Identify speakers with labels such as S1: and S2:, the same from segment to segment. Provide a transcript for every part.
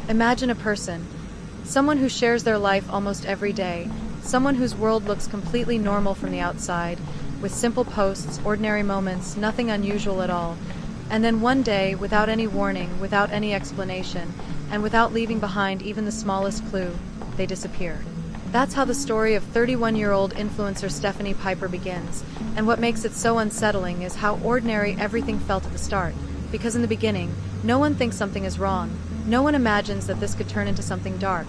S1: Imagine a person, someone who shares their life almost every day, someone whose world looks completely normal from the outside, with simple posts, ordinary moments, nothing unusual at all. And then one day, without any warning, without any explanation, and without leaving behind even the smallest clue, they disappear. That's how the story of 31-year-old influencer Stefanie Pieper begins, and what makes it so unsettling is how ordinary everything felt at the start. Because in the beginning, no one thinks something is wrong. No one imagines that this could turn into something dark.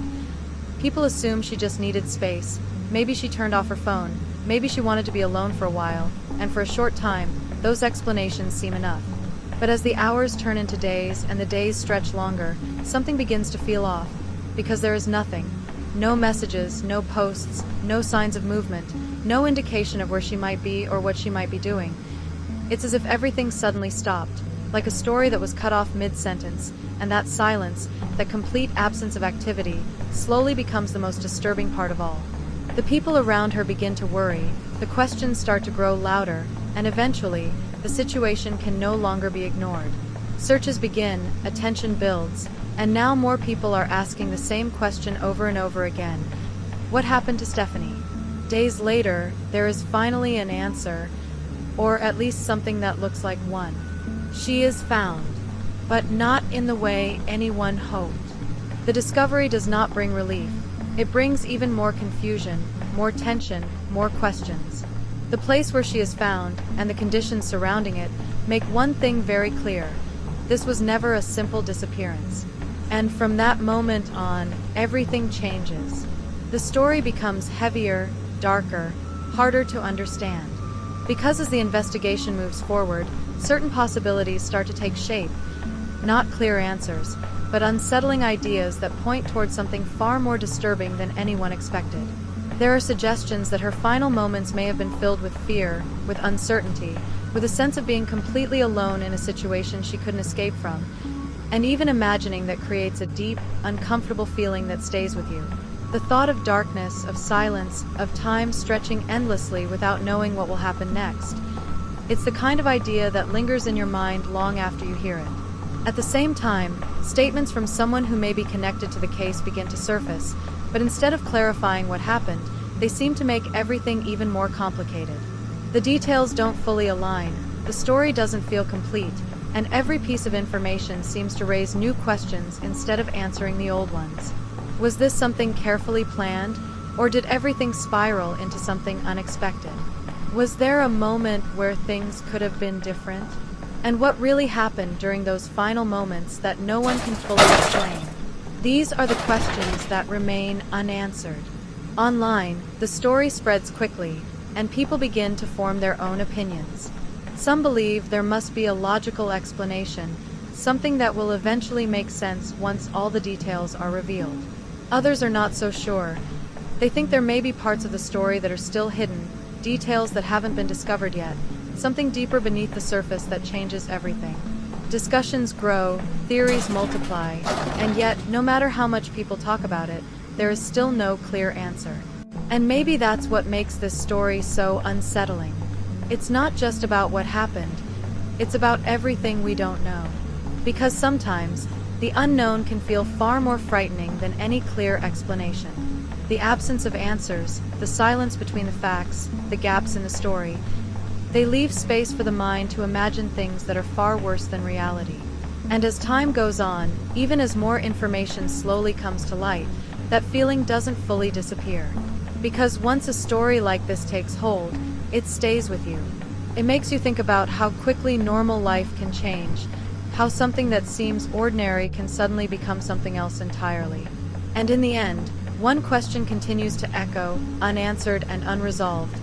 S1: People assume she just needed space. Maybe she turned off her phone. Maybe she wanted to be alone for a while, and for a short time, those explanations seem enough. But as the hours turn into days and the days stretch longer, something begins to feel off. Because there is nothing. No messages, no posts, no signs of movement, no indication of where she might be or what she might be doing. It's as if everything suddenly stopped, like a story that was cut off mid-sentence, and that silence, that complete absence of activity, slowly becomes the most disturbing part of all. The people around her begin to worry, the questions start to grow louder, and eventually, the situation can no longer be ignored. Searches begin, attention builds, and now more people are asking the same question over and over again. What happened to Stefanie? Days later, there is finally an answer, or at least something that looks like one. She is found, but not in the way anyone hoped. The discovery does not bring relief. It brings even more confusion, more tension, more questions. The place where she is found, and the conditions surrounding it, make one thing very clear. This was never a simple disappearance. And from that moment on, everything changes. The story becomes heavier, darker, harder to understand. Because as the investigation moves forward, certain possibilities start to take shape. Not clear answers, but unsettling ideas that point towards something far more disturbing than anyone expected. There are suggestions that her final moments may have been filled with fear, with uncertainty, with a sense of being completely alone in a situation she couldn't escape from, and even imagining that creates a deep, uncomfortable feeling that stays with you. The thought of darkness, of silence, of time stretching endlessly without knowing what will happen next. It's the kind of idea that lingers in your mind long after you hear it. At the same time, statements from someone who may be connected to the case begin to surface, but instead of clarifying what happened, they seem to make everything even more complicated. The details don't fully align, the story doesn't feel complete, and every piece of information seems to raise new questions instead of answering the old ones. Was this something carefully planned, or did everything spiral into something unexpected? Was there a moment where things could have been different? And what really happened during those final moments that no one can fully explain? These are the questions that remain unanswered. Online, the story spreads quickly, and people begin to form their own opinions. Some believe there must be a logical explanation, something that will eventually make sense once all the details are revealed. Others are not so sure. They think there may be parts of the story that are still hidden, details that haven't been discovered yet, something deeper beneath the surface that changes everything. Discussions grow, theories multiply, and yet, no matter how much people talk about it, there is still no clear answer. And maybe that's what makes this story so unsettling. It's not just about what happened, it's about everything we don't know. Because sometimes, the unknown can feel far more frightening than any clear explanation. The absence of answers, the silence between the facts, the gaps in the story, they leave space for the mind to imagine things that are far worse than reality. And as time goes on, even as more information slowly comes to light, that feeling doesn't fully disappear. Because once a story like this takes hold, it stays with you. It makes you think about how quickly normal life can change, how something that seems ordinary can suddenly become something else entirely. And in the end, one question continues to echo, unanswered and unresolved.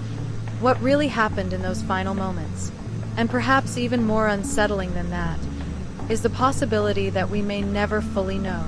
S1: What really happened in those final moments? And perhaps even more unsettling than that, is the possibility that we may never fully know.